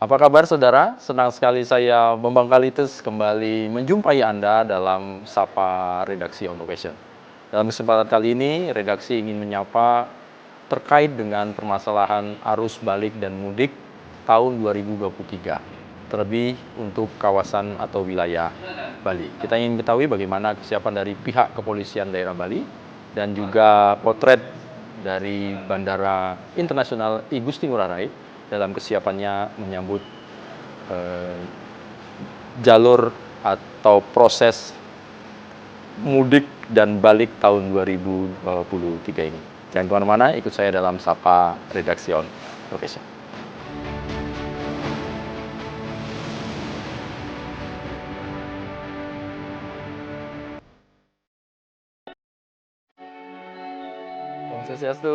Apa kabar saudara? Senang sekali saya Bambang Kalitus kembali menjumpai Anda dalam Sapa Redaksi On Location. Dalam kesempatan kali ini, redaksi ingin menyapa terkait dengan permasalahan arus balik dan mudik tahun 2023, terlebih untuk kawasan atau wilayah Bali. Kita ingin ketahui bagaimana kesiapan dari pihak kepolisian daerah Bali dan juga potret dari Bandara Internasional I Gusti Ngurah Rai dalam kesiapannya menyambut jalur atau proses mudik dan balik tahun 2023 ini. Jangan kemana-mana, ikut saya dalam Sapa Redaksi On Location. Om Swastiastu.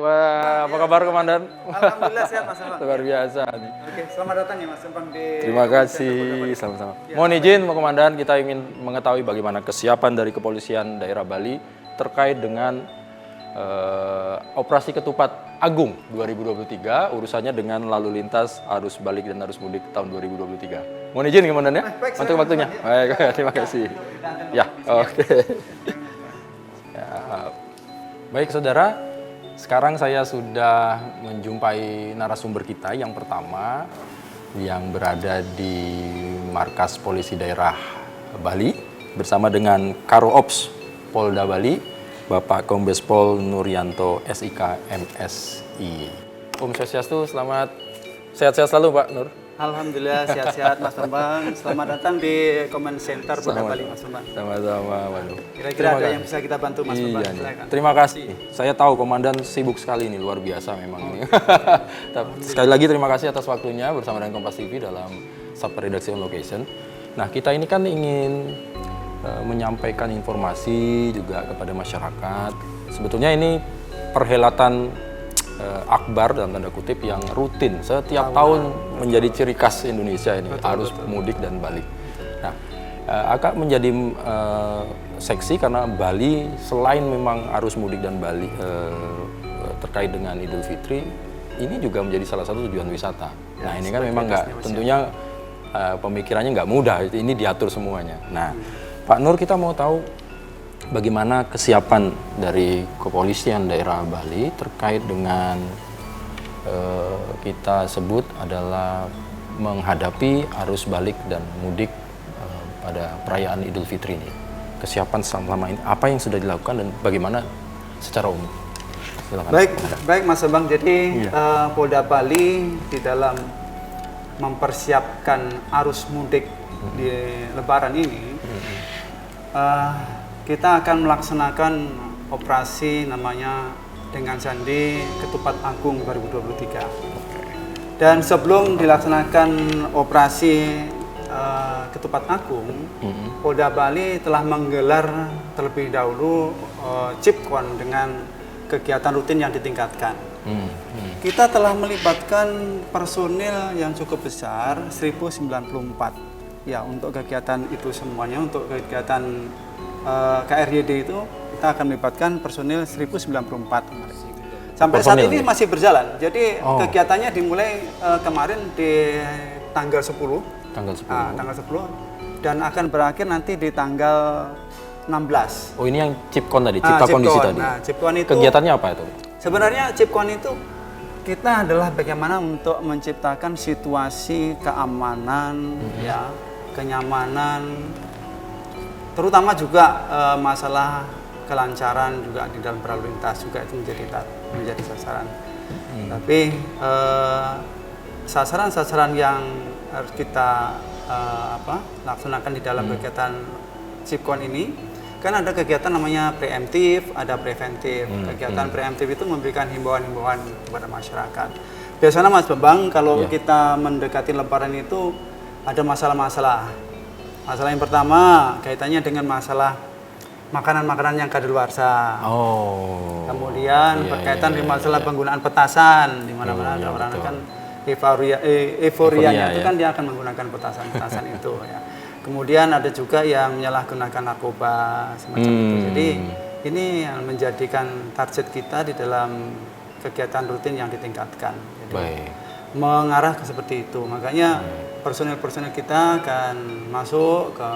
Wah, apa kabar Komandan? Alhamdulillah sehat Mas Bambang. Luar biasa nih. Oke, selamat datang ya Mas Bambang di Terima kasih, sama-sama. Mohon izin Pak Komandan, kita ingin mengetahui bagaimana kesiapan dari Kepolisian Daerah Bali terkait dengan Operasi Ketupat Agung 2023, urusannya dengan lalu lintas arus balik dan arus mudik tahun 2023. Mohon izin Komandan ya, baik, untuk waktunya. Baik, terima kasih. Ya, oke. Ya, baik saudara, sekarang saya sudah menjumpai narasumber kita yang pertama yang berada di Markas Polisi Daerah Bali bersama dengan Karo Ops Polda Bali, Bapak Kombes Pol Nuryanto SIK MSI. Om Swastiastu, selamat sehat-sehat selalu Pak Nur. Alhamdulillah sehat-sehat Mas Bambang. Selamat datang di Command Center Polda Bali Mas Bambang. Sama-sama, waduh. Kira-kira ada yang bisa kita bantu Mas Bambang? Iya, Silakan. terima kasih. Saya tahu Komandan sibuk sekali ini, luar biasa memang ini. Sekali lagi terima kasih atas waktunya bersama dengan Kompas TV dalam Sapa Redaksi On Location. Nah, kita ini kan ingin menyampaikan informasi juga kepada masyarakat. Sebetulnya ini perhelatan akbar dalam tanda kutip yang rutin setiap tahun menjadi ciri khas Indonesia ini, arus mudik dan balik. Nah, agak menjadi seksi karena Bali selain memang arus mudik dan balik terkait dengan Idul Fitri, ini juga menjadi salah satu tujuan wisata. Nah, ini kan memang nggak, tentunya pemikirannya nggak mudah, ini diatur semuanya. Nah, Pak Nur, kita mau tahu bagaimana kesiapan dari Kepolisian Daerah Bali terkait dengan kita sebut adalah menghadapi arus balik dan mudik pada perayaan Idul Fitri ini. Kesiapan selama ini, apa yang sudah dilakukan dan bagaimana secara umum? Silakan. Baik Mas Bambang. Jadi Polda Bali di dalam mempersiapkan arus mudik di Lebaran ini, kita akan melaksanakan operasi namanya dengan sandi Ketupat Agung 2023. Dan sebelum dilaksanakan operasi Ketupat Agung, Polda Bali telah menggelar terlebih dahulu Cipkon dengan kegiatan rutin yang ditingkatkan. Kita telah melibatkan personil yang cukup besar, 1094. Ya, untuk kegiatan itu semuanya, untuk kegiatan KRYD itu kita akan melibatkan personil 1094. Sampai saat ini masih berjalan. Jadi kegiatannya dimulai kemarin di tanggal 10. Tanggal 10 dan akan berakhir nanti di tanggal 16. Oh, ini yang Cipkon tadi, cipta kondisi tadi. Nah, Cipkon itu kegiatannya apa itu? Sebenarnya Cipkon itu kita adalah bagaimana untuk menciptakan situasi keamanan, ya, kenyamanan, terutama juga masalah kelancaran juga di dalam berlalu lintas juga itu menjadi sasaran. Tapi sasaran-sasaran yang harus kita laksanakan di dalam kegiatan Cipkon ini, kan ada kegiatan namanya preemptif, ada preventif. Kegiatan preemptif itu memberikan himbauan-himbauan kepada masyarakat. Biasanya Mas Bambang, kalau kita mendekati Lebaran itu ada masalah-masalah. Masalah yang pertama kaitannya dengan masalah makanan-makanan yang kadaluarsa. Kemudian berkaitan dengan masalah penggunaan petasan, di mana-mana orang kan euforianya itu kan dia akan menggunakan petasan-petasan itu ya. Kemudian ada juga yang menyalahgunakan narkoba semacam itu. Jadi ini yang menjadikan target kita di dalam kegiatan rutin yang ditingkatkan. Jadi, mengarah ke seperti itu. Makanya personil-personil kita akan masuk ke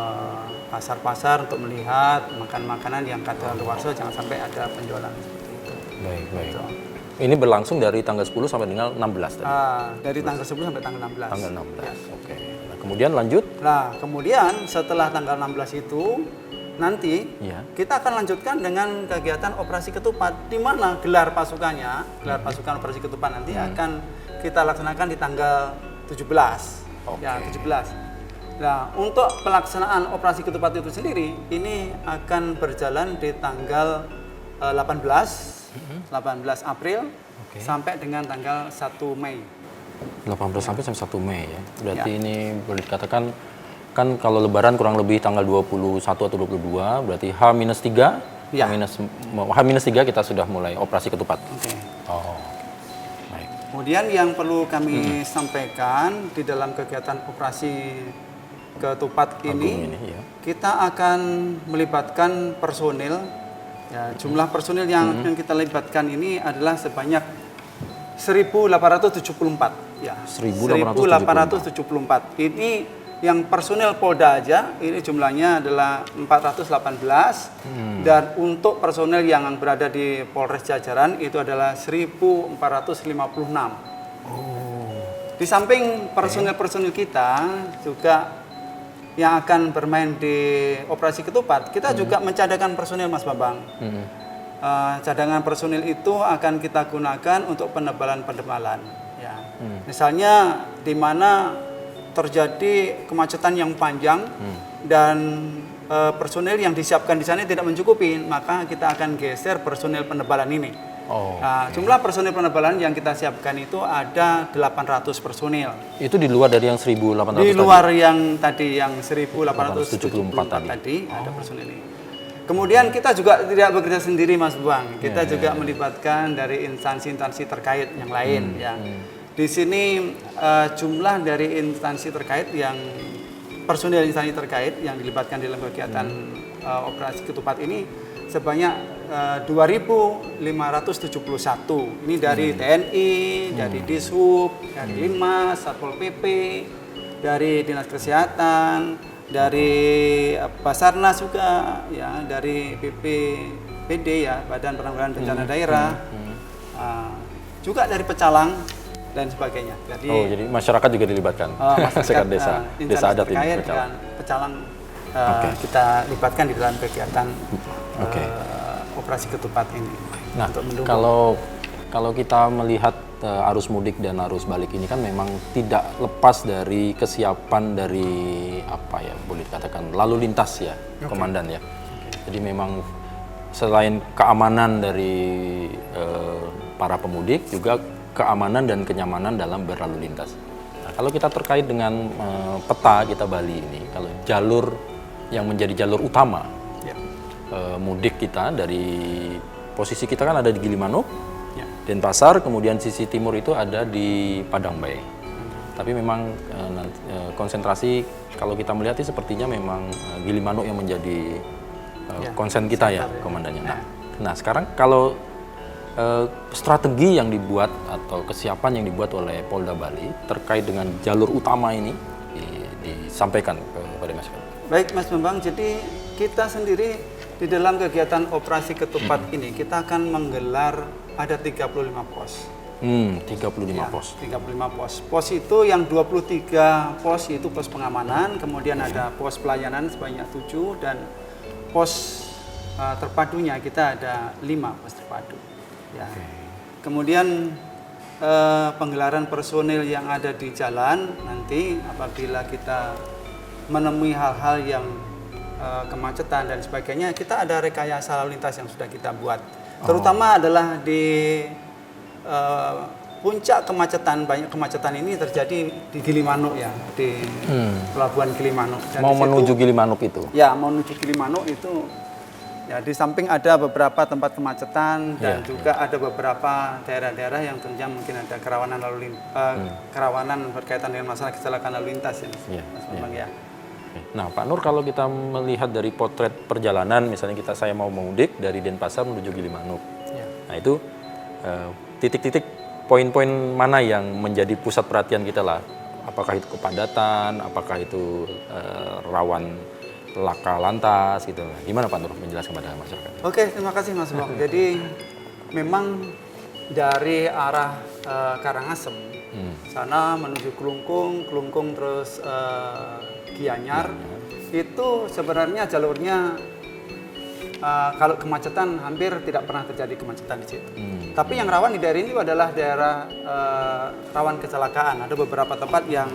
pasar-pasar untuk melihat makanan-makanan yang kadaluarsa, jangan sampai ada penjualan seperti itu. Baik, baik. Gitu. Ini berlangsung dari tanggal 10 sampai dengan 16 tadi. Dari tanggal 10 sampai tanggal 16. Tanggal 16. Ya. Oke. Nah, kemudian lanjut. Nah, kemudian setelah tanggal 16 itu nanti Ya. kita akan lanjutkan dengan kegiatan operasi ketupat, di mana gelar pasukannya, gelar pasukan operasi ketupat nanti akan kita laksanakan di tanggal 17. Oke. Ya, 17. Nah, untuk pelaksanaan operasi ketupat itu sendiri ini akan berjalan di tanggal 18 April Oke. sampai dengan tanggal 1 Mei. 18 sampai 1 Mei ya. Berarti Ya. ini boleh dikatakan kan kalau lebaran kurang lebih tanggal 21 atau 22, berarti H-3, Ya. H-3 kita sudah mulai operasi ketupat. Oke. Oh. Baik. Kemudian yang perlu kami sampaikan di dalam kegiatan operasi ketupat Agung ini, ini ya. kita akan melibatkan personil. Ya, jumlah personil yang kita libatkan ini adalah sebanyak 1.874. Ya, 1.874. Ini yang personil Polda aja, ini jumlahnya adalah 418. Dan untuk personil yang berada di Polres Jajaran itu adalah 1.456. Di samping personil-personil kita juga yang akan bermain di operasi ketupat, kita juga mencadangkan personil, Mas Bambang. Cadangan personil itu akan kita gunakan untuk penebalan-penebalan. Ya. Misalnya di mana terjadi kemacetan yang panjang dan personil yang disiapkan di sana tidak mencukupi, maka kita akan geser personil penebalan ini. Oh. Nah, jumlah personil penebalan yang kita siapkan itu ada 800 personil. Itu di luar dari yang 1.800 Di tadi? luar yang tadi, yang 1.874 tadi. tadi ada personil ini. Kemudian kita juga tidak bekerja sendiri, Mas Bang. Kita juga melibatkan dari instansi-instansi terkait yang lain. Ya. Di sini jumlah dari instansi terkait yang personil instansi terkait yang dilibatkan dalam kegiatan operasi ketupat ini sebanyak 2.571. Ini dari TNI, dari Dishub, dari Linmas, Satpol PP, dari Dinas Kesehatan, dari Basarnas juga, ya, dari BPBD ya, Badan Penanggulangan Bencana Daerah, juga dari Pecalang dan sebagainya. Jadi masyarakat juga dilibatkan. Masyarakat desa instansi adat ini. terkait Pecalang. dan Pecalang kita libatkan di dalam kegiatan operasi ketupat ini. Nah, untuk mendukung. kalau kita melihat arus mudik dan arus balik ini kan memang tidak lepas dari kesiapan dari apa ya, boleh dikatakan lalu lintas ya, komandan ya. Jadi memang selain keamanan dari para pemudik, juga keamanan dan kenyamanan dalam berlalu lintas. Nah, kalau kita terkait dengan peta kita Bali ini, kalau jalur yang menjadi jalur utama mudik kita dari posisi kita kan ada di Gilimanuk, Denpasar, kemudian sisi timur itu ada di Padangbae. Tapi memang konsentrasi kalau kita melihat sepertinya memang Gilimanuk yang menjadi konsen kita ya, komandannya. Nah, sekarang kalau strategi yang dibuat atau kesiapan yang dibuat oleh Polda Bali terkait dengan jalur utama ini disampaikan kepada masyarakat. Baik, Mas Bambang, jadi kita sendiri di dalam kegiatan operasi ketupat ini kita akan menggelar ada 35 pos. 35 pos. 35 pos. Pos itu yang 23 pos itu pos pengamanan, kemudian ada pos pelayanan sebanyak 7 dan pos terpadunya kita ada 5 pos terpadu. Ya. Kemudian penggelaran personil yang ada di jalan nanti apabila kita menemui hal-hal yang kemacetan dan sebagainya, kita ada rekayasa lalu lintas yang sudah kita buat. Terutama adalah di puncak kemacetan, banyak kemacetan ini terjadi di Gilimanuk ya, di Pelabuhan Gilimanuk. Dan Mau menuju Gilimanuk itu? Ya, mau menuju Gilimanuk itu ya di samping ada beberapa tempat kemacetan dan juga ada beberapa daerah-daerah yang tentunya mungkin ada kerawanan kerawanan berkaitan dengan masalah kecelakaan lalu lintas ya, Mas Bambang ya. Nah, Pak Nur, kalau kita melihat dari potret perjalanan, misalnya saya mau mudik dari Denpasar menuju Gilimanuk, nah itu titik-titik poin-poin mana yang menjadi pusat perhatian kita lah? Apakah itu kepadatan, apakah itu rawan laka lantas gitu. Gimana Pak Nur menjelaskan kepada masyarakat? Oke, terima kasih Mas Bong. Jadi memang dari arah Karangasem sana menuju Kelungkung, Kelungkung terus Gianyar, itu sebenarnya jalurnya kalau kemacetan hampir tidak pernah terjadi kemacetan di situ. Tapi yang rawan di daerah ini adalah daerah rawan kecelakaan. Ada beberapa tempat yang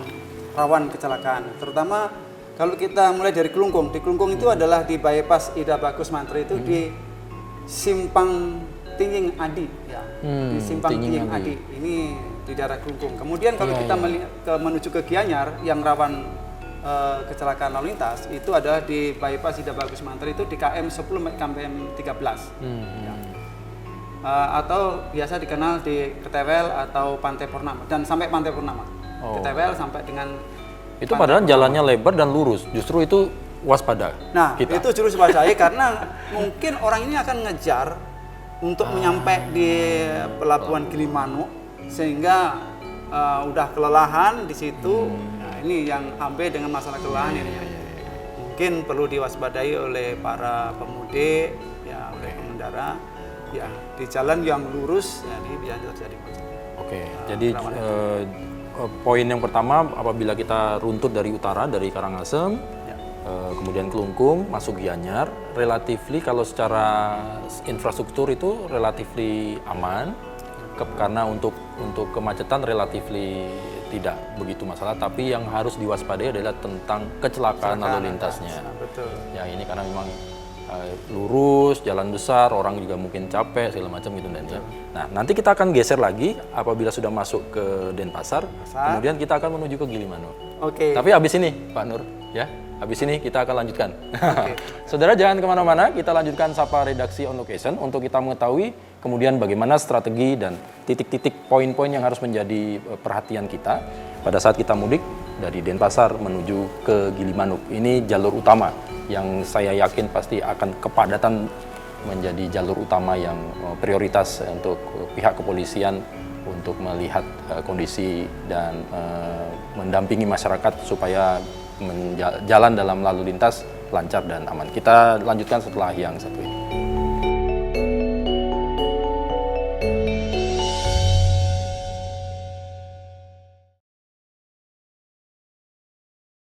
rawan kecelakaan. Terutama kalau kita mulai dari Kelungkung. Di Kelungkung itu adalah di bypass Ida Bagus Mantri itu di Simpang Tinging Adi. Ya. Di Simpang Tinging Adi. Ini di daerah Kelungkung. Kemudian kalau kita menuju ke Gianyar yang rawan kecelakaan lalu lintas itu adalah di bypass Ida Bagus Mantri itu di KM 10 KM 13. Ya. Atau biasa dikenal di Ketewel atau Pantai Purnama dan sampai Pantai Purnama. Ketewel sampai dengan itu padahal jalannya lebar dan lurus. Justru itu waspada. Nah, kita. itu jurus waspada karena mungkin orang ini akan ngejar untuk menyampai di pelabuhan Gilimanuk sehingga udah kelelahan di situ. Nah, ini yang sampai dengan masalah kelelahan ini. Mungkin perlu diwaspadai oleh para pemudik, ya, oleh pengendara. Ya, di jalan yang lurus, jadi bisa terjadi masalah. Oke, jadi poin yang pertama apabila kita runtut dari utara, dari Karangasem, kemudian Kelungkung, masuk Gianyar, relatifly kalau secara infrastruktur itu relatifly aman, karena untuk kemacetan relatifly tidak begitu masalah, tapi yang harus diwaspadai adalah tentang kecelakaan lalu lintasnya. Betul. Ya ini karena memang lurus, jalan besar, orang juga mungkin capek segala macam gitu dan ya. Nah, nanti kita akan geser lagi apabila sudah masuk ke Denpasar, kemudian kita akan menuju ke Gilimanuk. Oke. Tapi habis ini, Pak Nur, ya, habis ini kita akan lanjutkan. Saudara jangan kemana-mana, kita lanjutkan Sapa Redaksi on Location untuk kita mengetahui kemudian bagaimana strategi dan titik-titik poin-poin yang harus menjadi perhatian kita pada saat kita mudik dari Denpasar menuju ke Gilimanuk. Ini jalur utama yang saya yakin pasti akan kepadatan menjadi jalur utama yang prioritas untuk pihak kepolisian untuk melihat kondisi dan mendampingi masyarakat supaya jalan dalam lalu lintas lancar dan aman. Kita lanjutkan setelah yang satu ini.